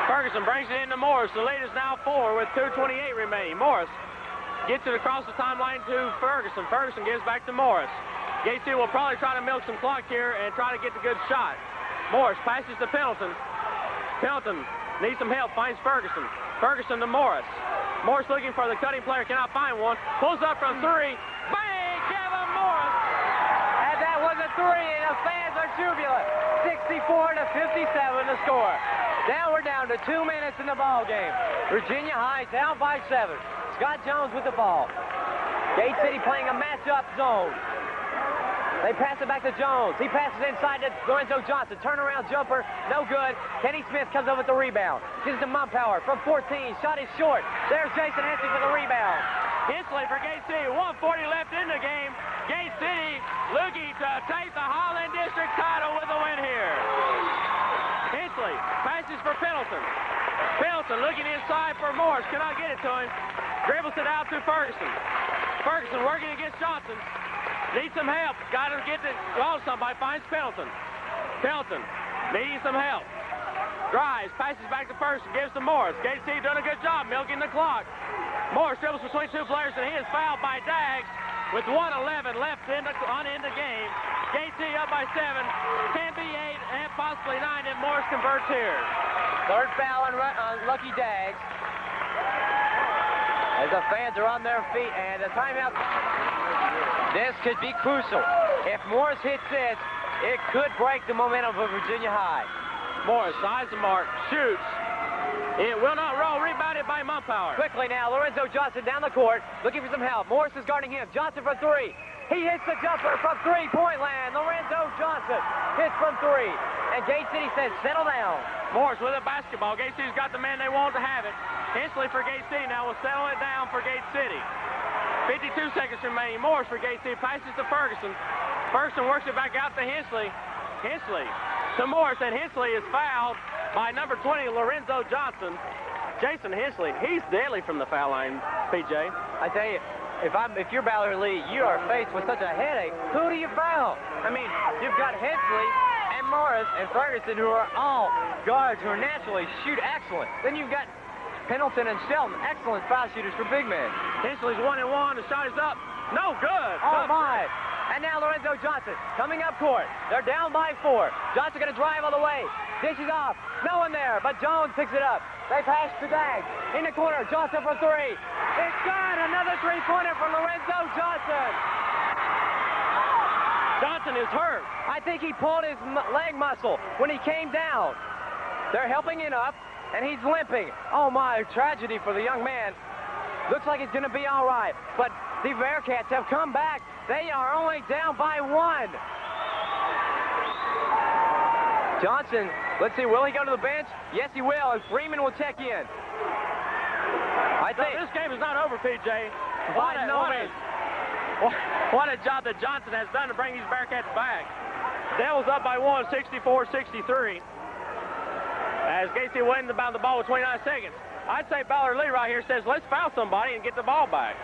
Ferguson brings it into Morris. The lead is now 4 with 2:28 remaining. Morris gets it across the timeline to Ferguson. Ferguson gives back to Morris. Gacy will probably try to milk some clock here and try to get the good shot. Morris passes to Pendleton. Pendleton needs some help, finds Ferguson. Ferguson to Morris. Morris looking for the cutting player, cannot find one. Pulls up from 3. Bang! Kevin Morris! And that was a 3, and the fans are jubilant. 64-57 to score. Now we're down to 2 minutes in the ball game. Virginia High down by 7. Scott Jones with the ball. Gate City playing a matchup zone. They pass it back to Jones. He passes inside to Lorenzo Johnson. Turnaround jumper, no good. Kenny Smith comes up with the rebound. Gives to Mumpower from 14. Shot is short. There's Jason Hensley for the rebound. Hensley for Gate City. 1:40 left in the game. Gate City looking to take the Highland District title with a win here. Hensley passes for Pendleton. Pendleton looking inside for Morris. Cannot get it to him. Dribbles it out to Ferguson. Ferguson working against Johnson. Needs some help. Got to get it. Well, somebody finds Pendleton. Pendleton needing some help. Drives, passes back to Ferguson, gives to Morris. Gate City doing a good job milking the clock. Morris dribbles between 2 players, and he is fouled by Daggs with 1:11 left in the game. Gate City up by 7. Can be 8 and possibly 9 if Morris converts here. Third foul on Lucky Daggs. As the fans are on their feet, and the timeout. This could be crucial. If Morris hits this, it could break the momentum of Virginia High. Morris eyes the mark, shoots. It will not roll. Rebounded by Mumpower. Quickly now, Lorenzo Johnson down the court, looking for some help. Morris is guarding him. Johnson from 3. He hits the jumper from 3-point land. Lorenzo Johnson hits from 3. And Gate City says, settle down. Morris with a basketball. Gate City's got the man they want to have it. Hensley for Gate City now will settle it down for Gate City. 52 seconds remaining. Morris for Gate City passes to Ferguson. Ferguson works it back out to Hensley. Hensley to Morris, and Hensley is fouled by number 20, Lorenzo Johnson. Jason Hensley, he's deadly from the foul line, PJ. I tell you, if you're Ballard Lee, you are faced with such a headache. Who do you foul? I mean, you've got Hensley and Morris and Ferguson, who are all guards who are naturally shoot excellent. Then you've got Pendleton and Shelton, excellent foul shooters for big men. Hensley's 1-1. The shot is up. No good. Oh, my. And now Lorenzo Johnson coming up court. They're down by 4. Johnson going to drive all the way. Dishes off. No one there, but Jones picks it up. They pass to Daggs. In the corner, Johnson from 3. It's good. Another 3-pointer from Lorenzo Johnson. Johnson is hurt. I think he pulled his leg muscle when he came down. They're helping him up, and he's limping. Oh, my, tragedy for the young man. Looks like he's going to be all right, but the Bearcats have come back. They are only down by 1. Johnson, let's see, will he go to the bench? Yes, he will, and Freeman will check in. I think this game is not over, PJ. What a job that Johnson has done to bring these Bearcats back. Devils up by 1, 64-63. As Gate City wins about the ball with 29 seconds. I'd say Ballard Lee right here says, let's foul somebody and get the ball back.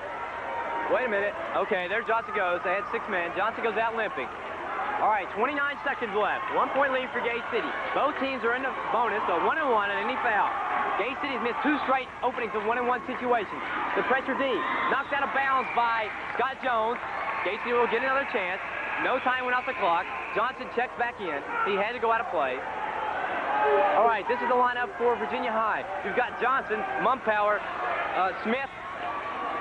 Wait a minute. Okay, there Johnson goes. They had 6 men. Johnson goes out limping. All right, 29 seconds left. 1-point lead for Gate City. Both teams are in the bonus, so 1-1 and any foul. Gate City's missed 2 straight openings of 1-1 situations. The pressure D knocked out of bounds by Scott Jones. Gate City will get another chance. No time went off the clock. Johnson checks back in. He had to go out of play. All right, this is the lineup for Virginia High. You've got Johnson, Mumpower, Smith,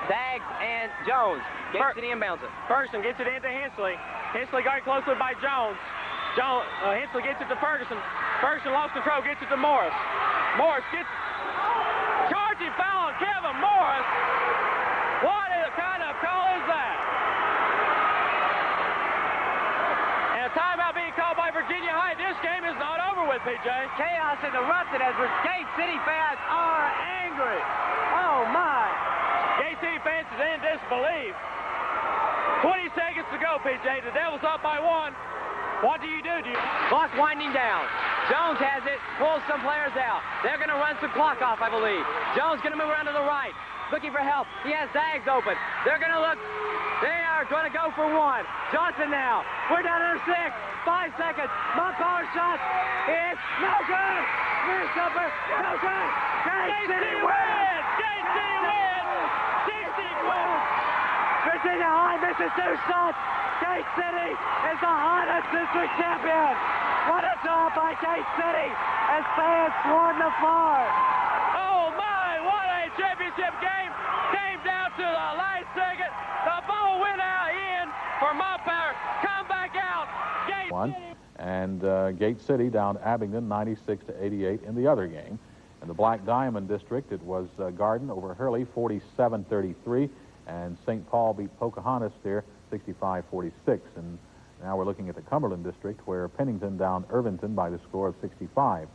Daggs, and Jones. Gate City inbounds it. Ferguson gets it into Hensley. Hensley guarded closely by Jones. Hensley gets it to Ferguson. Ferguson lost control, gets it to Morris. Morris gets charging foul on Kevin Morris. What kind of call is that? And a timeout being called by Virginia High. This game is not over with, PJ. Chaos is erupted as Gate City fans are angry. Oh, my. Gate City fans is in disbelief. 20 seconds to go, PJ. The Devils up by 1. What do you do? Clock winding down. Jones has it, pulls some players out. They're going to run some clock off, I believe. Jones going to move around to the right, looking for help. He has Daggs open. They're going to look. They are going to go for 1. Johnson now. We're down to 6. 5 seconds. Mumpower shot. It's no good. Missed jumper. No good. Gate City wins. Gate City wins. 60-12. Virginia High misses 2 shots. Gate City is the Honda District champion. What a job by Gate City as fans swarm the floor. Oh my, what a championship game. Came down to the last second. The ball went out in for Montpower. Come back out. Gate City. And Gate City down Abingdon 96-88 in the other game. In the Black Diamond District, it was Garden over Hurley 47-33, and St. Paul beat Pocahontas there 65-46. And now we're looking at the Cumberland District, where Pennington down Irvington by the score of 65-46.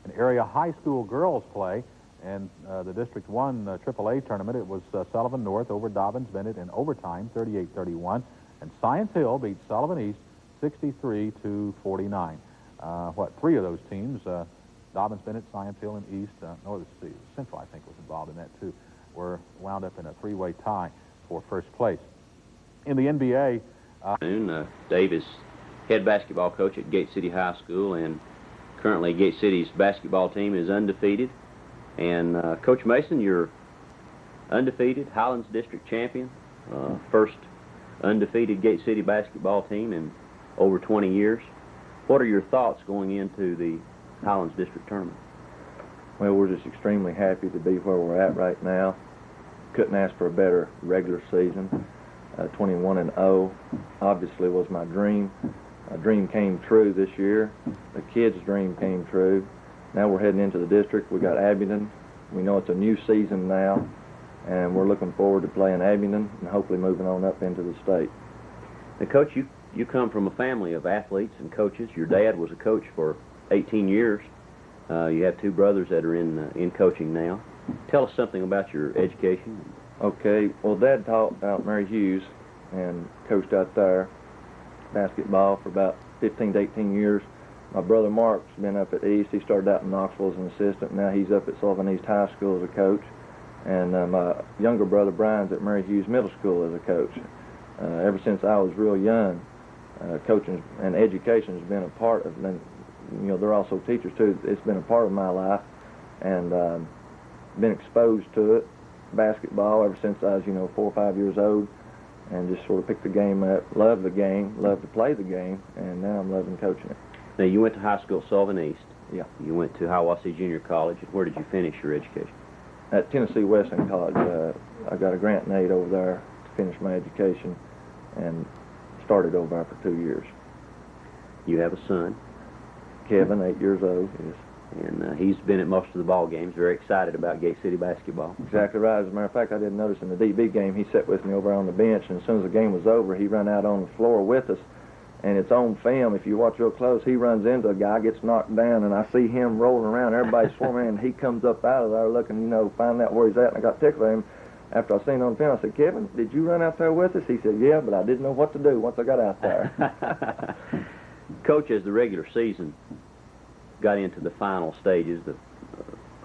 In area high school girls play, and the District 1 AAA tournament, it was Sullivan North over Dobbins Bennett in overtime 38-31, and Science Hill beat Sullivan East 63-49. Three of those teams, Dobbins Bennett, Science Hill, and East, Central, I think, was involved in that too, were wound up in a 3-way tie for first place. In the NBA, Dave is head basketball coach at Gate City High School, and currently Gate City's basketball team is undefeated. And Coach Mason, you're undefeated, Highlands District champion, first undefeated Gate City basketball team in over 20 years. What are your thoughts going into the Highlands District tournament? Well, we're just extremely happy to be where we're at right now. Couldn't ask for a better regular season. 21-0 obviously was my dream. My dream came true this year. The kids' dream came true. Now we're heading into the district. We got Abingdon. We know it's a new season now, and we're looking forward to playing Abingdon and hopefully moving on up into the state. Now, Coach, you come from a family of athletes and coaches. Your dad was a coach for 18 years. You have 2 brothers that are in coaching now. Tell us something about your education. Okay, well, Dad taught out Mary Hughes and coached out there basketball for about 15 to 18 years. My brother Mark's been up at East. He started out in Knoxville as an assistant. Now he's up at Sullivan East High School as a coach. And my younger brother Brian's at Mary Hughes Middle School as a coach. Ever since I was real young, coaching and education has been a part of, and they're also teachers too. It's been a part of my life, and been exposed to it, basketball, ever since I was 4 or 5 years old, and just sort of picked the game up, loved the game, loved to play the game, and now I'm loving coaching it. Now, you went to high school at Sullivan East. Yeah. You went to Hiawassee Junior College. Where did you finish your education? At Tennessee Western College. I got a grant and aid over there to finish my education, and started over there for 2 years. You have a son. Kevin, 8 years old. Yes. And he's been at most of the ball games, very excited about Gate City basketball. Exactly right. As a matter of fact, I didn't notice in the DB game, he sat with me over on the bench, and as soon as the game was over, he ran out on the floor with us, and it's on film. If you watch real close, he runs into a guy, gets knocked down, and I see him rolling around. Everybody's swarming, and he comes up out of there looking, find out where he's at, and I got tickled at him. After I seen on film, I said, Kevin, did you run out there with us? He said, yeah, but I didn't know what to do once I got out there. Coach, as the regular season got into the final stages,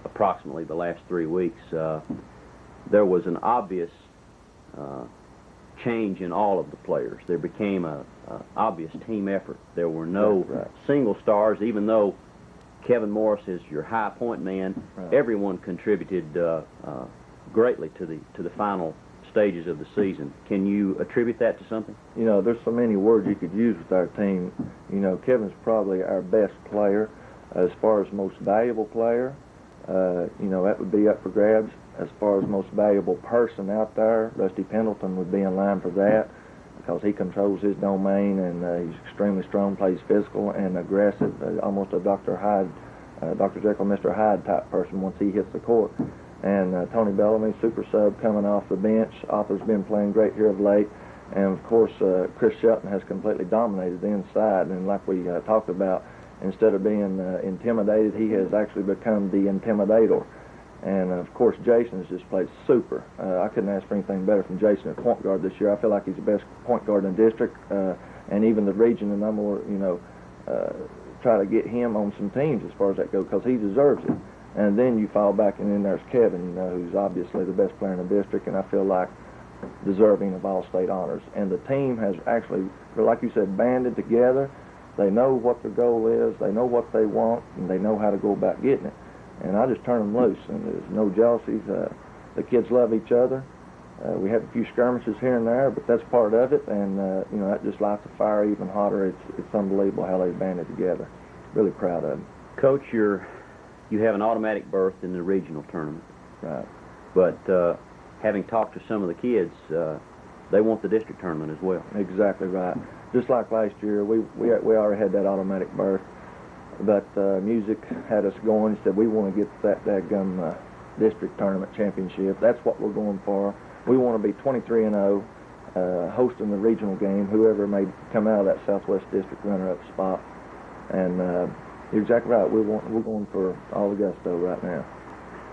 approximately the last 3 weeks, there was an obvious change in all of the players. There became an obvious team effort. There were no single stars, even though Kevin Morris is your high point man. Right. Everyone contributed greatly to the final stages of the season. Can you attribute that to something? There's so many words you could use with our team. Kevin's probably our best player. As far as most valuable player, that would be up for grabs. As far as most valuable person out there, Rusty Pendleton would be in line for that, because he controls his domain, and he's extremely strong, plays physical and aggressive, almost a Dr. Jekyll, Mr. Hyde type person once he hits the court. And Tony Bellamy, super sub, coming off the bench. Arthur's been playing great here of late. And, of course, Chris Shelton has completely dominated the inside. And like we talked about, instead of being intimidated, he has actually become the intimidator. And, of course, Jason has just played super. I couldn't ask for anything better from Jason at point guard this year. I feel like he's the best point guard in the district and even the region, and I'm more, try to get him on some teams as far as that goes, because he deserves it. And then you fall back, and then there's Kevin, who's obviously the best player in the district, and I feel like deserving of all state honors. And the team has actually, like you said, banded together. They know what their goal is, they know what they want, and they know how to go about getting it. And I just turn them loose, and there's no jealousies. The kids love each other. We have a few skirmishes here and there, but that's part of it, and you know, that just lights the fire even hotter. It's unbelievable how they've banded together. Really proud of them. Coach, you have an automatic berth in the regional tournament. Right. But having talked to some of the kids, they want the district tournament as well. Exactly right. Just like last year, we already had that automatic berth, but music had us going. Said we want to get that daggum district tournament championship. That's what we're going for. We want to be 23-0, hosting the regional game. Whoever may come out of that Southwest District runner-up spot, and you're exactly right. We're going for all the gusto right now.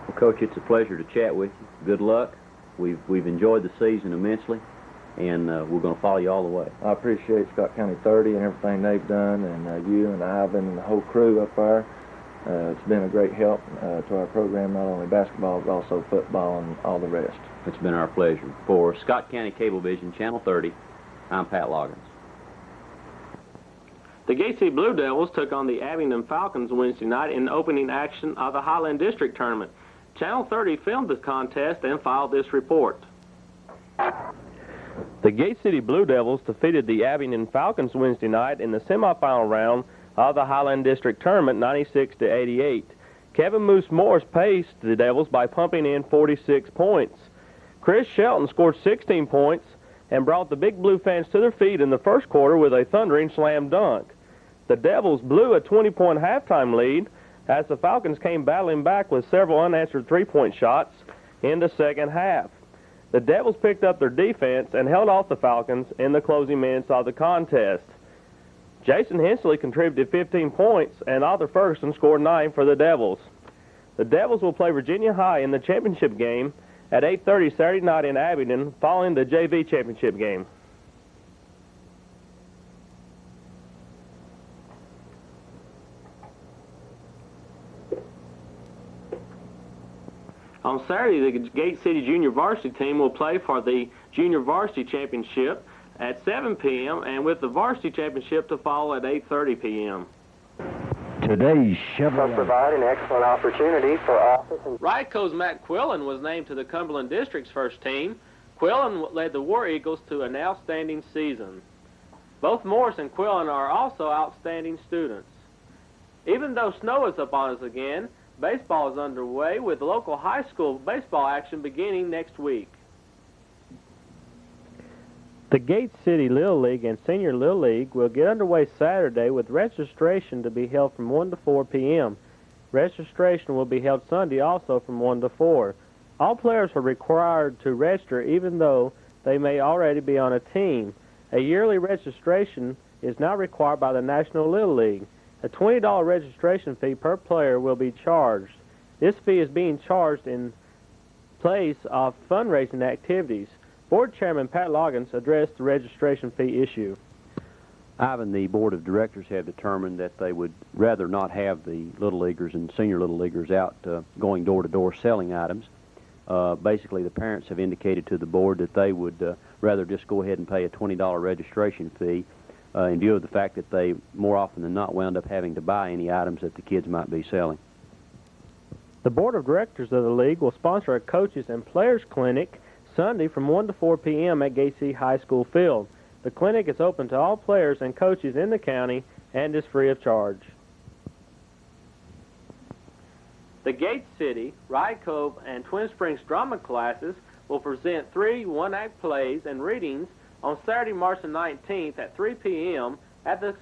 Well, Coach, it's a pleasure to chat with you. Good luck. We've enjoyed the season immensely, and we're going to follow you all the way. I appreciate Scott County 30 and everything they've done, and you and Ivan and the whole crew up there. It's been a great help to our program, not only basketball, but also football and all the rest. It's been our pleasure. For Scott County Cablevision, Channel 30, I'm Pat Loggins. The Gate City Blue Devils took on the Abingdon Falcons Wednesday night in the opening action of the Highland District Tournament. Channel 30 filmed the contest and filed this report. The Gate City Blue Devils defeated the Abingdon Falcons Wednesday night in the semifinal round of the Highland District Tournament, 96-88. Kevin Moose Morris paced the Devils by pumping in 46 points. Chris Shelton scored 16 points and brought the Big Blue fans to their feet in the first quarter with a thundering slam dunk. The Devils blew a 20-point halftime lead as the Falcons came battling back with several unanswered three-point shots in the second half. The Devils picked up their defense and held off the Falcons in the closing minutes of the contest. Jason Hensley contributed 15 points, and Arthur Ferguson scored 9 for the Devils. The Devils will play Virginia High in the championship game at 8:30 Saturday night in Abingdon following the JV championship game. On Saturday, the Gate City Junior Varsity team will play for the Junior Varsity Championship at 7 p.m. and with the Varsity Championship to follow at 8:30 p.m. Today's Chevrolet provide an excellent opportunity for office and Rideco's Matt Quillen was named to the Cumberland District's first team. Quillen led the War Eagles to an outstanding season. Both Morris and Quillen are also outstanding students. Even though snow is upon us again, baseball is underway with local high school baseball action beginning next week. The Gate City Little League and Senior Little League will get underway Saturday with registration to be held from 1 to 4 p.m. Registration will be held Sunday also from 1 to 4. All players are required to register even though they may already be on a team. A yearly registration is now required by the National Little League. A $20 registration fee per player will be charged. This fee is being charged in place of fundraising activities. Board Chairman Pat Loggins addressed the registration fee issue. Ivan, the board of directors have determined that they would rather not have the Little Leaguers and Senior Little Leaguers out going door-to-door selling items. Basically, the parents have indicated to the board that they would rather just go ahead and pay a $20 registration fee in view of the fact that they more often than not wound up having to buy any items that the kids might be selling. The board of directors of the league will sponsor a coaches and players clinic Sunday from 1 to 4 p.m. at Gate City High School field. The clinic is open to all players and coaches in the county and is free of charge. The Gate City, Ride Cove, and Twin Springs drama classes will present 3 one-act plays and readings on Saturday, March the 19th at 3 p.m. at the